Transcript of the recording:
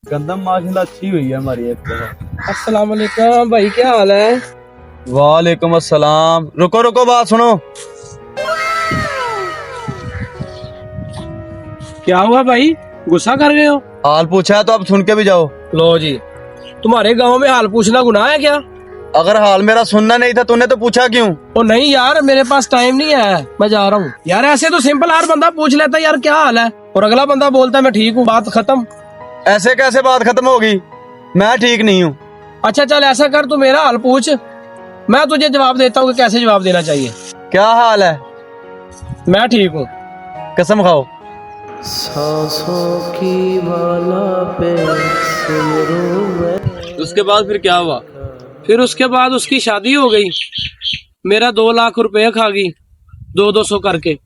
गंदम माशाल्लाह अच्छी हुई है हमारी एक तरह। अस्सलाम वालेकुम भाई, क्या हाल है? वालेकुम अस्सलाम। रुको रुको, बात सुनो। क्या हुआ भाई, गुस्सा कर गए हो? हाल पूछा है तो अब सुन के भी जाओ। लो जी, तुम्हारे गांव में हाल पूछना गुनाह है क्या? अगर हाल मेरा सुनना नहीं था तूने तो पूछा क्यों? ओ नहीं यार, मेरे पास टाइम नहीं है, मैं जा रहा हूँ। यार ऐसे तो सिंपल हर बंदा पूछ लेता है यार क्या हाल है, और अगला बंदा बोलता है मैं ठीक हूँ, बात खत्म। ऐसे कैसे बात खत्म होगी? मैं ठीक नहीं हूँ। अच्छा चल ऐसा कर, तू मेरा हाल पूछ, मैं तुझे जवाब देता हूँ कि कैसे जवाब देना चाहिए। क्या हाल है? मैं ठीक हूँ। कसम खाओ। सांसों की माला पे सिमरूं मैं। उसके बाद फिर क्या हुआ? फिर उसके बाद उसकी शादी हो गई, मेरा 2 लाख रुपए खा गई, 200 करके।